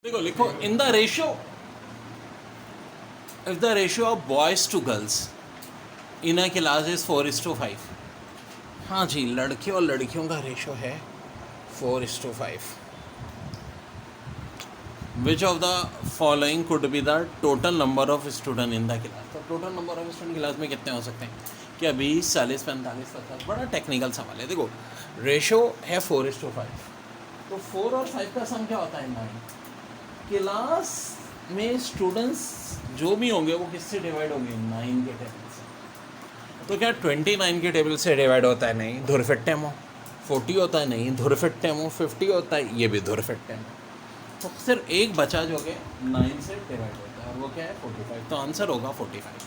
देखो लिखो in the ratio if the ratio of boys to girls in a class is 4:5। हाँ जी, लड़कियों और लड़कियों का रेशियो है 4:5। Which of the following could be the total number of student in the class. तो total number of student class में कितने हो सकते हैं? क्या 20, 40, 45, 50? बड़ा टेक्निकल सवाल है। देखो रेशो है 4:5, तो 4 और 5 का सम क्या होता है? 9। क्लास में स्टूडेंट्स जो भी होंगे वो किससे डिवाइड होंगे? 9 के टेबल से। तो क्या 29 के टेबल से डिवाइड होता है? नहीं, धुरफिट्टेमो। 40 होता है? नहीं, धुरफिट्टेमो। 50 होता है? ये भी धुरफिट्टेमो। तो सिर्फ एक बचा जो कि 9 से डिवाइड होता है और वो क्या है? 45। तो आंसर होगा 45।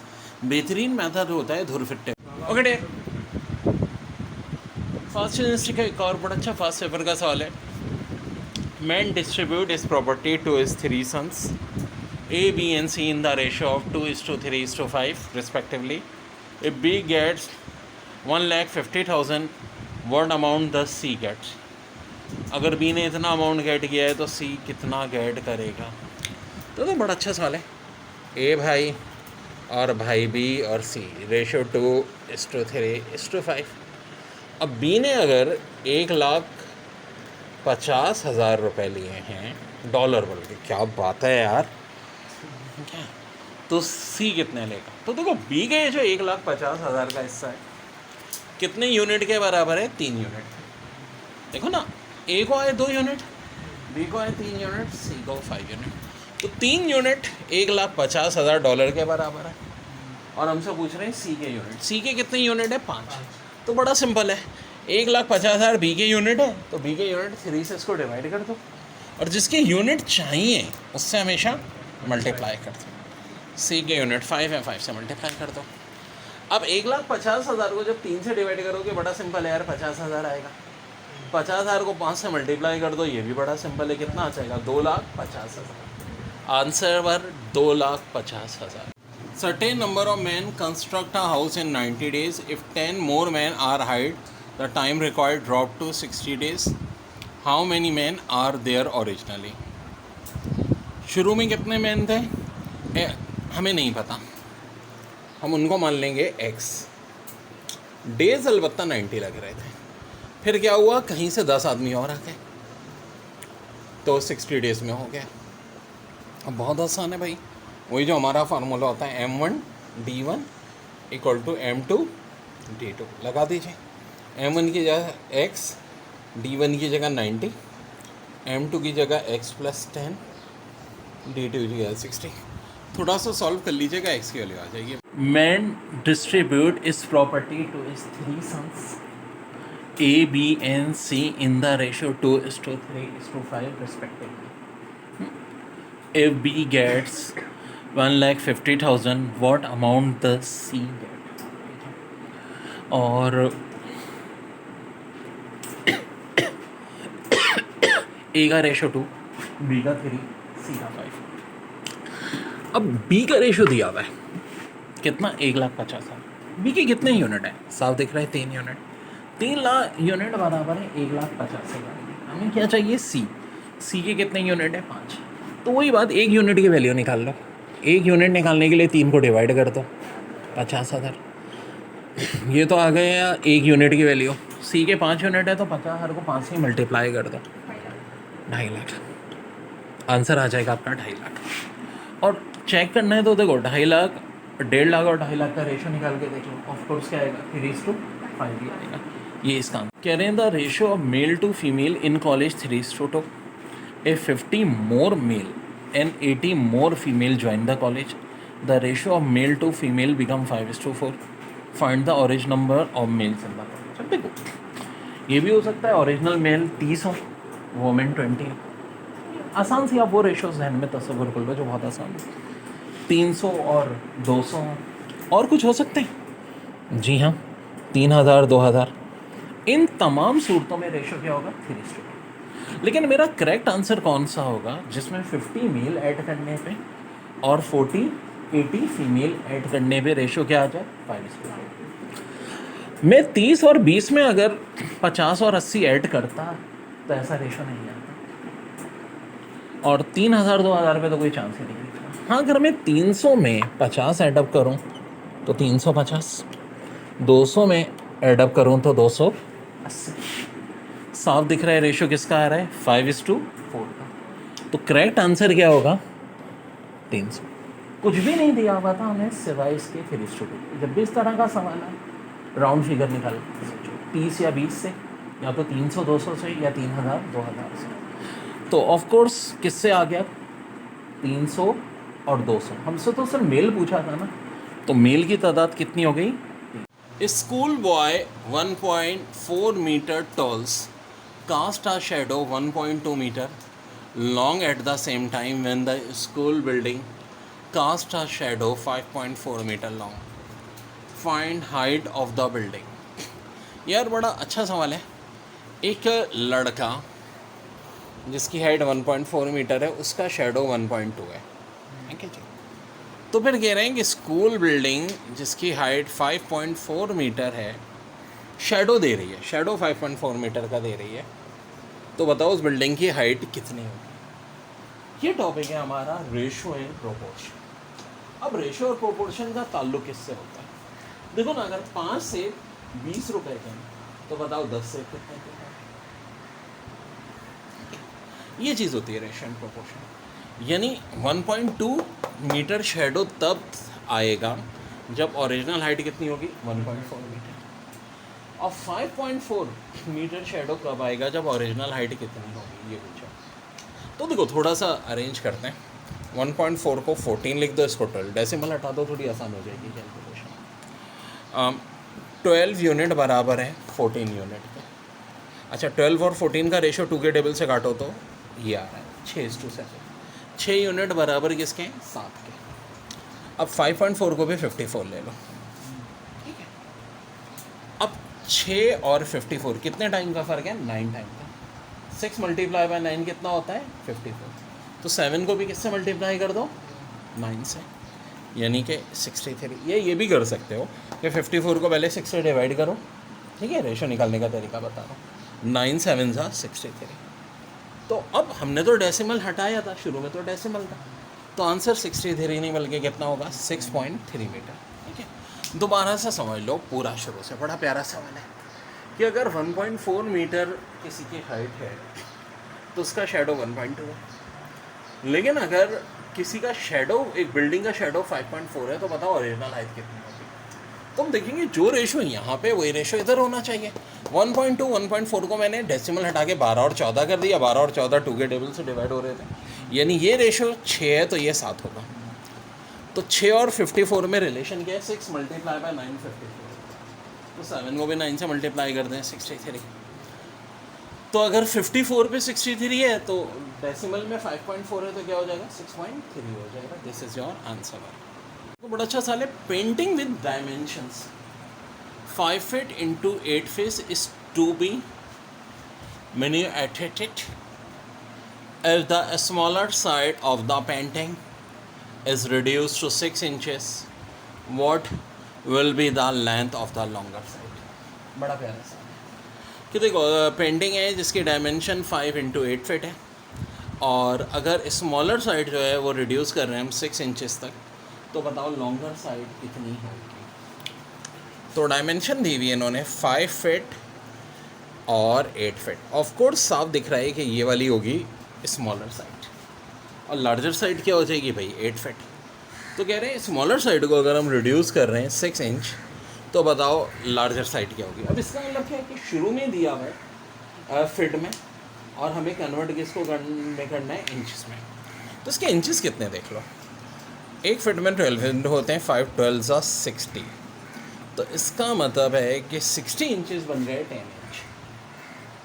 बेहतरीन मेथड होता है धुरफिट्टे। ओके डे, फास्ट यूनिवर्सिटी का एक और बड़ा अच्छा फास्ट पेपर का सवाल है। मैन डिस्ट्रीब्यूट इस property two is 3 sons A, B and C in the ratio of 2:3:5 respectively. If B gets 1,50,000, what amount does C get? अगर B ने इतना अमाउंट गेट किया है तो C कितना गेट करेगा? तो बड़ा अच्छा सवाल है। A भाई और भाई B और C, रेशो 2:3:5। अब B ने अगर 1,50,000 रुपये लिए हैं, डॉलर बोल के, क्या बात है यार, क्या? तो C कितने लेगा? तो देखो B का ये जो 1,50,000 का हिस्सा है कितने यूनिट के बराबर है? 3 यूनिट। देखो ना, A को आए 2 यूनिट, B को आए 3 यूनिट, C को 5 यूनिट। तो 3 यूनिट 1,50,000 डॉलर के बराबर है और हमसे पूछ रहे हैं C के यूनिट। C के कितने यूनिट है? 5। तो बड़ा सिंपल है, 1,50,000 B के यूनिट है तो B के यूनिट 3 से इसको डिवाइड कर दो और जिसके यूनिट चाहिए उससे हमेशा मल्टीप्लाई कर दो। C के यूनिट 5 है, 5 से मल्टीप्लाई कर दो। अब 1,50,000 को जब 3 से डिवाइड करोगे, बड़ा सिंपल है यार, 50,000 आएगा। 50,000 को 5 से मल्टीप्लाई कर दो, ये भी बड़ा सिंपल है, कितना आ जाएगा? 2,50,000। Answer were 2,50,000। Certain number of men construct a house in 90 days. If 10 more men are hired, the time required drop to 60 days. How many men are there originally? शुरू में कितने मैन थे? हमें नहीं पता, हम उनको मान लेंगे x। डेज अलबत्ता 90 लग रहे थे। फिर क्या हुआ? कहीं से 10 आदमी और आ गए तो 60 डेज़ में हो गया। अब बहुत आसान है भाई, वही जो हमारा फार्मूला होता है M1D1 = M2D2, लगा दीजिए। M1 की जगह x, D1 की जगह 90, M2 की जगह x + 10, D2 की जगह 60। थोड़ा सा सॉल्व कर लीजिएगा, x की वैल्यू आ जाएगी। मैन डिस्ट्रीब्यूट इस property two is 3 sons A, B and C in the ratio 2:3:5 respectively. If B gets 1,50,000, what amount does C get? और A का रेशो 2, B का 3, C का 5। अब B का रेशो दिया हुआ है कितना? 1,50,000। B के कितने यूनिट है? साफ दिख रहा है 3 यूनिट। 3 लाख यूनिट बराबर है 1,50,000। हमें क्या चाहिए? C के कितने यूनिट है? 5। तो वही बात, 1 यूनिट की वैल्यू निकाल लो। 1 यूनिट निकालने के लिए 3 को डिवाइड कर दो, 50,000। ये तो आ गया 1 यूनिट की वैल्यू। C के 5 यूनिट है तो 50,000 को 5 से मल्टीप्लाई कर दो, 2.5 लाख। आंसर आ जाएगा आपका 2.5 लाख। और चेक करना है तो देखो 2.5 लाख, 1.5 लाख और 2.5 लाख का रेशो निकाल के देख लो। ऑफकोर्स क्या आएगा? 3:5 ही आएगा। ये इसका कह रहे हैं the ratio of male to female in college 3:2। If 50 more male and 80 more female join the college, the ratio of male to female become 5:4. Find the original number of males in the college. अब देखो, ये भी हो सकता है original mail 30 हो, women 20 हो। आसान सी आप वो रेशोज ध्यान में तस्वीर कर लो जो बहुत आसान है। 300 और 200 और कुछ हो सकते हैं। जी हाँ, 3,000, 2,000। इन तमाम सूरतों में रेशो क्या होगा? 3:2। लेकिन मेरा करेक्ट आंसर कौन सा होगा जिसमें 50 मेल ऐड करने पे और 80 फीमेल ऐड करने पे रेशो क्या आ जाए? 5:4। मैं 30 और 20 में अगर 50 और 80 ऐड करता तो ऐसा रेशो नहीं आता। और 3,000 2,000 पे तो कोई चांस ही नहीं है। हाँ, अगर मैं 300 में 50 एडअप करूँ तो 350, 200 में एडअप करूँ तो 280। साफ दिख रहा है रेशो किसका आ रहा है, 5:4 का। तो करेक्ट आंसर क्या होगा, 300। कुछ भी नहीं दिया हुआ था हमें सिवाय इसके 3:2। जब भी इस तरह का सवाल है, राउंड फिगर निकाल के सोचो, 30 या 20 से, या तो 300 200 से, या 3,000 2,000 से। तो ऑफ कोर्स किससे आ गया, 300 और 200। हमसे तो सर मेल पूछा था ना, तो मेल की तादाद कितनी हो गई। School boy 1.4 meter tall cast a shadow 1.2 meter long at the same time when the school building cast a shadow 5.4 meter long. Find height of the building. यार बड़ा अच्छा सवाल है। एक लड़का जिसकी हाइट 1.4 मीटर है, उसका शेडो 1.2 है, ठीक है जी। तो फिर कह रहे हैं कि स्कूल बिल्डिंग जिसकी हाइट 5.4 मीटर है, शेडो दे रही है, शेडो 5.4 मीटर का दे रही है, तो बताओ उस बिल्डिंग की हाइट कितनी होगी। ये टॉपिक है हमारा रेशो एंड प्रोपोर्शन। अब रेशो और प्रोपोर्शन का ताल्लुक किससे होता है, देखो ना, अगर 5 से 20 रुपए के हैं तो बताओ 10 से कितने के हैं। ये चीज़ होती है रेशो एंड प्रोपोर्शन। यानी 1.2 मीटर शेडो तब आएगा जब ओरिजिनल हाइट कितनी होगी, 1.4 मीटर। और 5.4 मीटर शेडो कब आएगा जब ओरिजिनल हाइट कितनी होगी, ये पूछा। तो देखो थोड़ा सा अरेंज करते हैं। 1.4 को 14 लिख दो, इसको 12 डेसिमल हटा दो, थोड़ी आसान हो जाएगी कैलकुलेशन। 12 यूनिट बराबर है 14 यूनिट के। अच्छा, 12 और 14 का रेशो 2 के टेबल से काटो तो ये आ रहा है 6:7। 6 यूनिट बराबर किसके हैं, 7 के। अब 5.4 को भी 54 ले लो, ठीक है। अब 6 और 54 कितने टाइम का फ़र्क है, 9 टाइम का। 6 मल्टीप्लाई बाय 9 कितना होता है, 54। तो 7 को भी किससे मल्टीप्लाई कर दो, 9 से, यानी कि 63। ये भी कर सकते हो कि 54 को पहले 6 से डिवाइड करो, ठीक है, रेशो निकालने का तरीका बता रहा हूँ। 9 7 सा 63। तो अब हमने तो डेसिमल हटाया था, शुरू में तो डेसिमल था, तो आंसर 63 नहीं बल्कि कितना होगा, 6.3 मीटर, ठीक है। दोबारा से समझ लो पूरा शुरू से, बड़ा प्यारा सवाल है कि अगर 1.4 मीटर किसी की हाइट है तो उसका शेडो 1.2 है। लेकिन अगर किसी का शेडो, एक बिल्डिंग का शेडो 5.4 है, तो बताओ ओरिजिनल हाइट कितनी होगी। तो हम देखेंगे जो रेशो यहाँ पे वही रेशो इधर होना चाहिए। 1.2 1.4 को मैंने डेसिमल हटा के 12 और 14 कर दिया। 12 और 14 2 के टेबल से डिवाइड हो रहे थे, यानी ये रेशो 6 है तो ये 7 होगा। तो 6 और 54 में रिलेशन क्या है, 6 मल्टीप्लाई बाय 9 54। तो 7 को भी 9 से मल्टीप्लाई कर दें, 63। तो अगर 54 पे 63 है तो डेसिमल में 5.4 है, तो क्या हो जाएगा, 6.3 हो जाएगा। This is your answer. तो बड़ा अच्छा सवाल है, painting with dimensions 5 feet into 8 feet is to be miniaturated if the smaller side of the painting is reduced to 6 inches. What will be the length of the longer side? बड़ा प्यारा सा कि देखो पेंटिंग है जिसकी dimension 5 into 8 feet है, और अगर स्मॉलर साइड जो है वो रिड्यूस कर रहे हैं हम 6 इंचेस तक, तो बताओ लॉन्गर साइड कितनी होगी। तो डायमेंशन दी हुई है इन्होंने 5 feet और 8 feet। ऑफ कोर्स साफ दिख रहा है कि ये वाली होगी स्मॉलर साइड, और लार्जर साइड क्या हो जाएगी भाई, 8 feet। तो कह रहे हैं स्मॉलर साइड को अगर हम रिड्यूस कर रहे हैं 6 इंच, तो बताओ लार्जर साइड क्या होगी। अब इसका मतलब क्या है कि शुरू में दिया हुआ है फिट में, और हमें कन्वर्ट किसको करना है, इंचेस में। तो इसके इंचेस कितने देख लो, एक फिट में 12 होते हैं, 5 12 60। तो इसका मतलब है कि 60 इंचेस बन गए 10 इंच,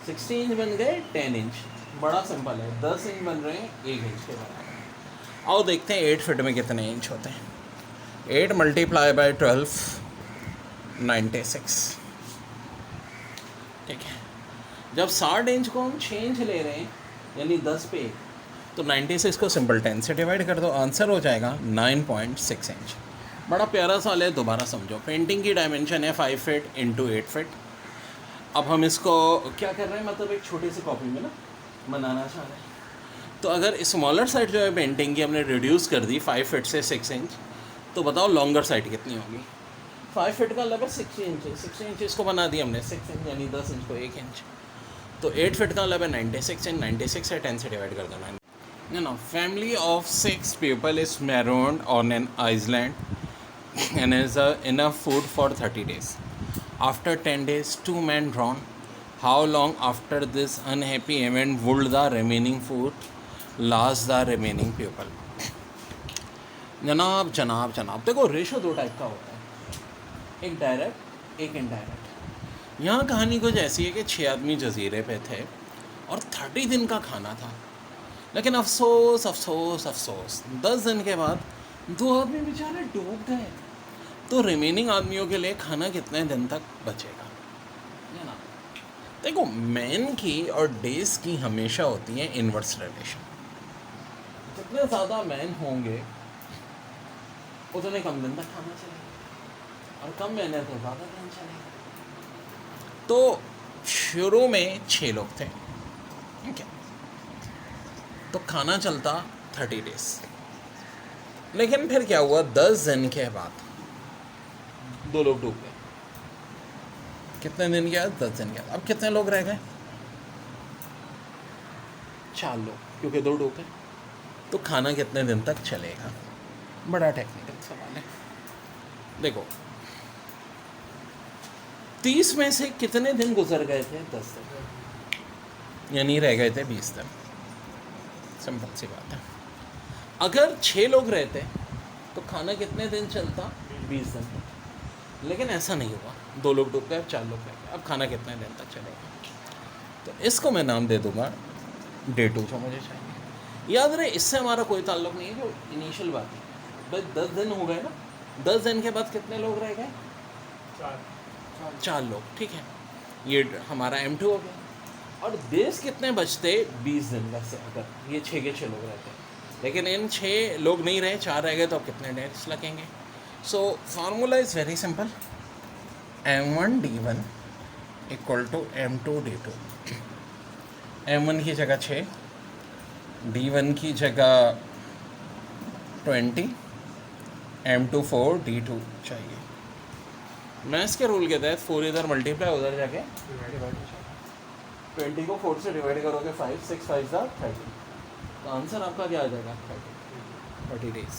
60 इंच बन गए 10 इंच। बड़ा सिंपल है, 10 इंच बन रहे हैं 1 इंच के बराबर। आओ देखते हैं 8 फिट में कितने इंच होते हैं। 8 मल्टीप्लाई बाय 12 96, ठीक है। जब 60 इंच को हम 6 इंच ले रहे हैं, यानी 10 पे 1, तो 96 को सिंपल 10 से डिवाइड कर दो, आंसर हो जाएगा 9.6 इंच। बड़ा प्यारा सवाल है, दोबारा समझो। पेंटिंग की डायमेंशन है 5 feet into 8 feet। अब हम इसको क्या कर रहे हैं, मतलब एक छोटी सी कॉपी में ना बनाना चाह रहे हैं। तो अगर स्मॉलर साइड जो है पेंटिंग की हमने रिड्यूस कर दी 5 फीट से 6 इंच, तो बताओ लॉन्गर साइड कितनी होगी? 5 फीट का लगा 6 इंच, 6 इंच को बना दिया हमने 6 इंच, यानी 10 इंच को 1 इंच। तो 8 फीट का लगा 96 इंच, 96 है 10 से डिवाइड कर देना। No, family of 6 people is marooned on an island and has enough food for 30 days. After 10 days, 2 men drown. How long after this unhappy event would the remaining food last the remaining people? जनाब जनाब जनाब, देखो ratio 2 type का होता है, एक direct एक indirect. यहाँ कहानी कुछ ऐसी है कि 6 आदमी जजीरे पे थे और 30 दिन का खाना था, लेकिन अफसोस अफसोस अफसोस 10 दिन के बाद 2 आदमी बेचारे डूब गए। तो रिमेनिंग आदमियों के लिए खाना कितने दिन तक बचेगा? है ना? देखो, मैन की और डेज की हमेशा होती है इन्वर्स रिलेशन। जितने ज़्यादा मैन होंगे उतने कम दिन तक खाना चलेगा, और कम मैन है तो ज़्यादा दिन चलेगा। तो शुरू में 6 लोग थे, ठीक है, तो खाना चलता 30 डेज। लेकिन फिर क्या हुआ, 10 दिन के बाद 2 लोग डूब गए। कितने दिन के बाद? 10 दिन के बाद। अब कितने लोग रह गए? 4 लोग, क्योंकि 2 डूब गए। तो खाना कितने दिन तक चलेगा? बड़ा टेक्निकल सवाल है। देखो, 30 में से कितने दिन गुजर गए थे? 10 दिन, यानी रह गए थे 20 दिन। सिंपल सी बात है। अगर 6 लोग रहते तो खाना कितने दिन चलता? 20 दिन। लेकिन ऐसा नहीं हुआ, 2 लोग डूब गए, 4 लोग रह गए। अब खाना कितने दिन तक चलेगा? तो इसको मैं नाम दे दूंगा डे 2, जो मुझे चाहिए। याद रहे, इससे हमारा कोई ताल्लुक नहीं है, जो इनिशियल बात है। बस 10 दिन हो गए ना, 10 दिन के बाद कितने लोग रह गए? 4 लोग, ठीक है। ये हमारा M2 हो गया। और देश कितने बचते? 20 दिन में से, अगर ये 6 के 6 लोग रहते हैं। लेकिन इन 6 लोग नहीं रहे, 4 रह गए, तो अब कितने डेज लगेंगे? So formula is very simple, M1D1 equal to M2D2। M1 की जगह 6, D1 की जगह 20, M2 4, D2 चाहिए। मैथ्स के रूल के तहत 4 इधर मल्टीप्लाई, उधर जाके डिवाइड। 20 को 4 से डिवाइड करोगे 5, 6 5 30। तो आंसर आपका क्या आ जाएगा? 30 डेज।